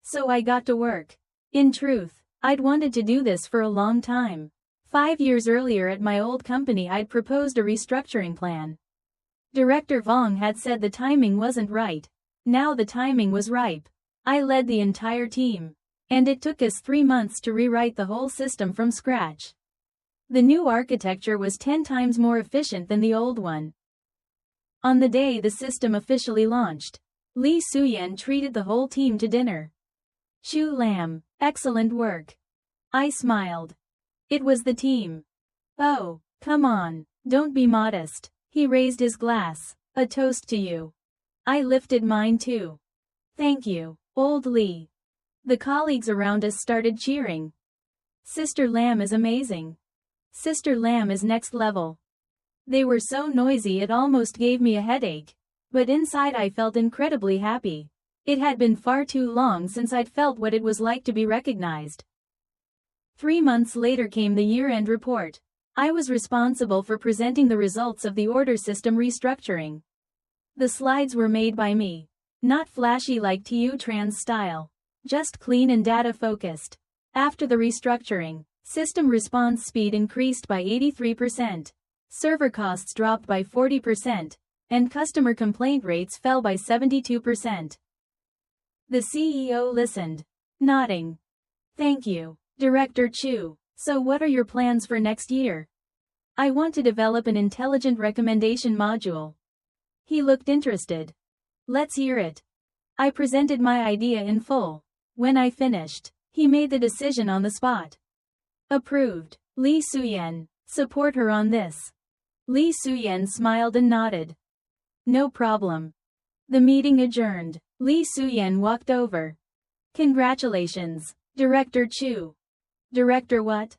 So I got to work. In truth, I'd wanted to do this for a long time. 5 years earlier at my old company I'd proposed a restructuring plan. Director Vong had said the timing wasn't right. Now the timing was ripe. I led the entire team. And it took us 3 months to rewrite the whole system from scratch. The new architecture was 10 times more efficient than the old one. On the day the system officially launched, Lee Suyen treated the whole team to dinner. "Chu Lam, excellent work." I smiled. It was the team. "Oh, come on, don't be modest." He raised his glass. "A toast to you." I lifted mine too. "Thank you, old Lee." The colleagues around us started cheering. "Sister Lam is amazing." "Sister Lam is next level." They were so noisy it almost gave me a headache. But inside I felt incredibly happy. It had been far too long since I'd felt what it was like to be recognized. 3 months later came the year-end report. I was responsible for presenting the results of the order system restructuring. The slides were made by me. Not flashy like TU Trans style. Just clean and data-focused. After the restructuring, system response speed increased by 83%. Server costs dropped by 40%, and customer complaint rates fell by 72%. The CEO listened, nodding. "Thank you, Director Chu. So what are your plans for next year?" "I want to develop an intelligent recommendation module." He looked interested. "Let's hear it." I presented my idea in full. When I finished, he made the decision on the spot. "Approved, Lee Suyen. Support her on this." Lee Suyen smiled and nodded. "No problem." The meeting adjourned. Lee Suyen walked over. "Congratulations, Director Chu." "Director what?"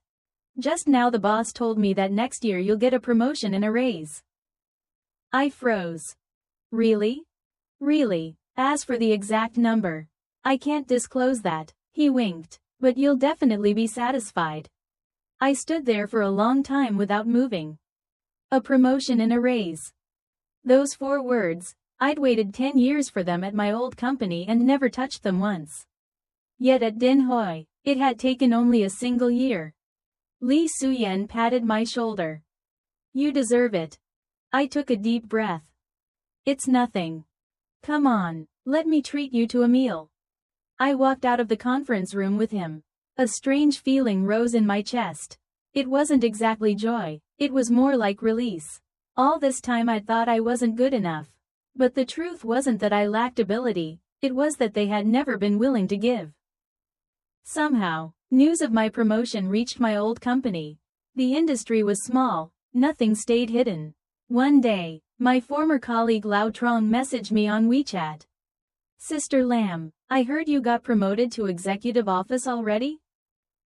"Just now the boss told me that next year you'll get a promotion and a raise." I froze. "Really?" "Really. As for the exact number, I can't disclose that." He winked. "But you'll definitely be satisfied." I stood there for a long time without moving. A promotion and a raise. Those 4 words, I'd waited 10 years for them at my old company and never touched them once. Yet at Din Hoi, it had taken only a single year. Lee Suyen patted my shoulder. "You deserve it." I took a deep breath. "It's nothing. Come on, let me treat you to a meal." I walked out of the conference room with him. A strange feeling rose in my chest. It wasn't exactly joy, it was more like release. All this time I thought I wasn't good enough. But the truth wasn't that I lacked ability, it was that they had never been willing to give. Somehow, news of my promotion reached my old company. The industry was small, nothing stayed hidden. One day, my former colleague Lao Trong messaged me on WeChat. "Sister Lam, I heard you got promoted to executive office already?"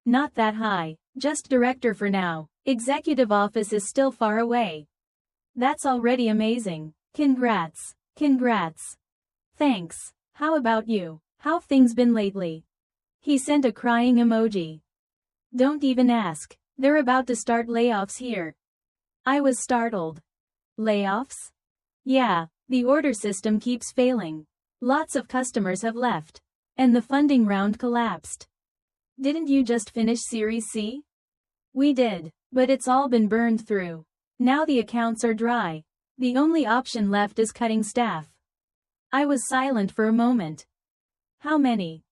"Not that high, just director for now, executive office is still far away." "That's already amazing. Congrats, congrats." "Thanks, how about you, how've things been lately?" He sent a crying emoji. "Don't even ask, they're about to start layoffs here." I was startled. Layoffs? Yeah, the order system keeps failing. Lots of customers have left. And the funding round collapsed. "Didn't you just finish Series C?" "We did, but it's all been burned through. Now the accounts are dry. The only option left is cutting staff." I was silent for a moment. "How many?"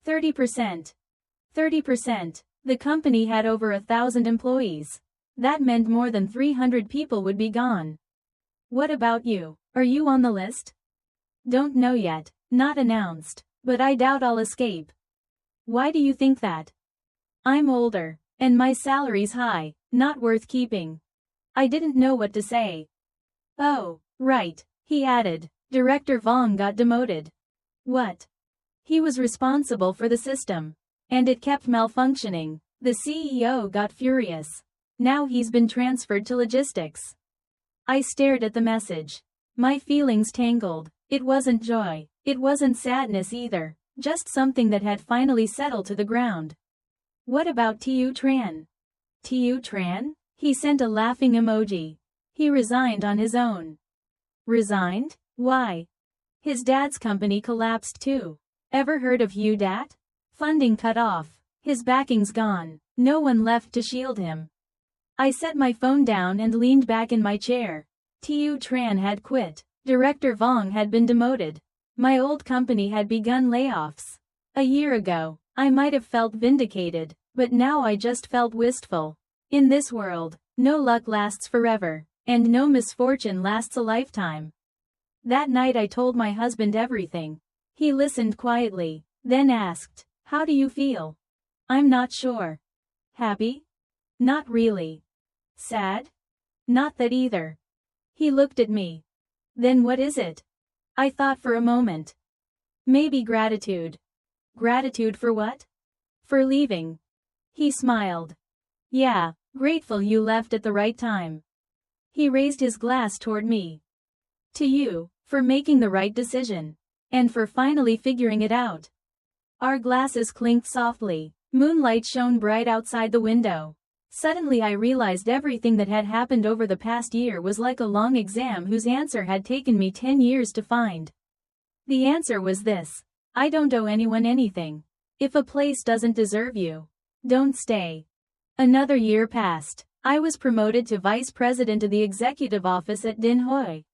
30%. 30%. The company had over 1,000 employees. That meant more than 300 people would be gone. "What about you? Are you on the list?" "Don't know yet, not announced, but I doubt I'll escape." "Why do you think that?" "I'm older, and my salary's high, not worth keeping." I didn't know what to say. "Oh, right," he added. "Director Vong got demoted." "What?" "He was responsible for the system. And it kept malfunctioning. The CEO got furious. Now he's been transferred to logistics." I stared at the message. My feelings tangled. It wasn't joy. It wasn't sadness either. Just something that had finally settled to the ground. "What about Tu Tran?" "Tu Tran?" He sent a laughing emoji. "He resigned on his own." "Resigned? Why?" "His dad's company collapsed too. Ever heard of Hugh Dat? Funding cut off. His backing's gone. No one left to shield him." I set my phone down and leaned back in my chair. Tu Tran had quit. Director Vong had been demoted. My old company had begun layoffs. A year ago, I might have felt vindicated, but now I just felt wistful. In this world, no luck lasts forever, and no misfortune lasts a lifetime. That night I told my husband everything. He listened quietly, then asked, "How do you feel?" "I'm not sure." "Happy?" "Not really." "Sad?" "Not that either." He looked at me. "Then what is it?" I thought for a moment. "Maybe gratitude." "Gratitude for what?" "For leaving." He smiled. "Yeah, grateful you left at the right time." He raised his glass toward me. "To you, for making the right decision. And for finally figuring it out." Our glasses clinked softly. Moonlight shone bright outside the window. Suddenly I realized everything that had happened over the past year was like a long exam whose answer had taken me 10 years to find. The answer was this: I don't owe anyone anything. If a place doesn't deserve you, don't stay. Another year passed. I was promoted to vice president of the executive office at Din Hoi,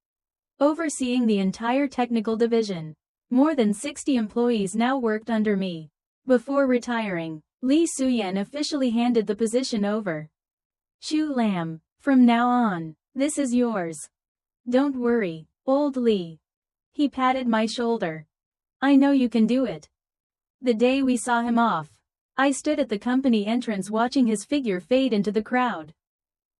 overseeing the entire technical division. More than 60 employees now worked under me. Before retiring, Lee Suyen officially handed the position over. "Chu Lam, from now on, this is yours. Don't worry, old Lee." He patted my shoulder. "I know you can do it." The day we saw him off, I stood at the company entrance watching his figure fade into the crowd.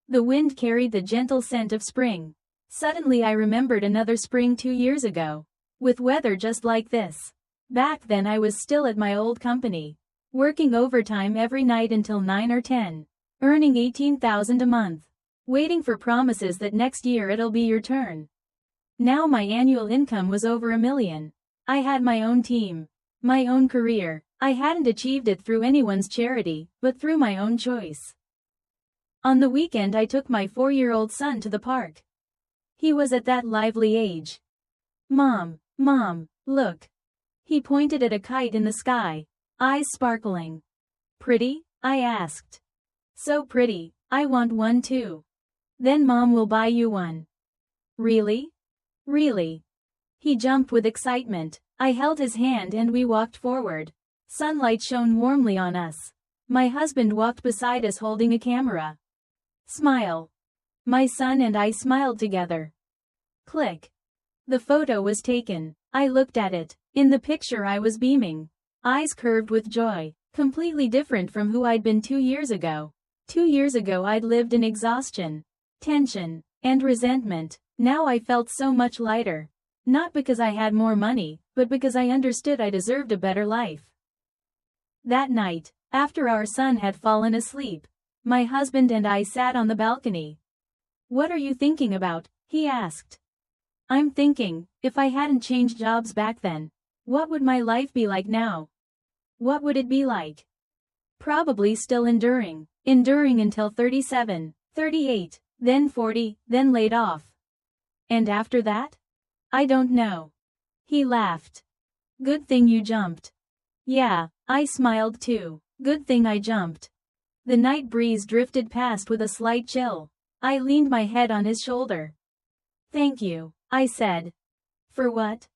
The wind carried the gentle scent of spring. Suddenly I remembered another spring 2 years ago, with weather just like this. Back then I was still at my old company, working overtime every night until 9 or 10, earning 18,000 a month, waiting for promises that next year it'll be your turn. Now my annual income was over $1 million. I had my own team, my own career. I hadn't achieved it through anyone's charity, but through my own choice. On the weekend I took my 4-year-old son to the park. He was at that lively age. Mom, look." He pointed at a kite in the sky, eyes sparkling. "Pretty?" I asked. "So pretty, I want one too." "Then Mom will buy you one." "Really? Really?" He jumped with excitement. I held his hand and we walked forward. Sunlight shone warmly on us. My husband walked beside us holding a camera. Smile. My son and I smiled together. Click. The photo was taken. I looked at it. In the picture I was beaming. Eyes curved with joy. Completely different from who I'd been 2 years ago. 2 years ago I'd lived in exhaustion, tension, and resentment. Now I felt so much lighter. Not because I had more money, but because I understood I deserved a better life. That night, after our son had fallen asleep, my husband and I sat on the balcony. "What are you thinking about?" he asked. "I'm thinking, if I hadn't changed jobs back then, what would my life be like now? What would it be like? Probably still enduring until 37, 38, then 40, then laid off. And after that? I don't know." He laughed. "Good thing you jumped." Yeah, I smiled too. Good thing I jumped. The night breeze drifted past with a slight chill. I leaned my head on his shoulder. "Thank you," I said. "For what?"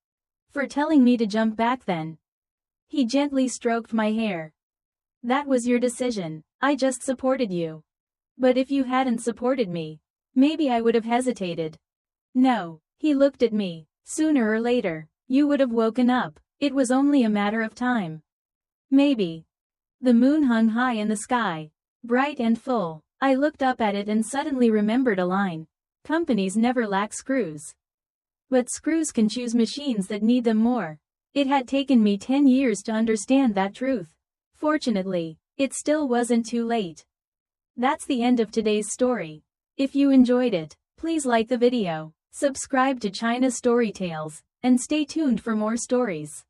"For telling me to jump back then." He gently stroked my hair. "That was your decision. I just supported you. But if you hadn't supported me, maybe I would have hesitated." "No," he looked at me. "Sooner or later, you would have woken up. It was only a matter of time. Maybe." The moon hung high in the sky, bright and full. I looked up at it and suddenly remembered a line. Companies never lack screws. But screws can choose machines that need them more. It had taken me 10 years to understand that truth. Fortunately, it still wasn't too late. That's the end of today's story. If you enjoyed it, please like the video, subscribe to China Story Tales, and stay tuned for more stories.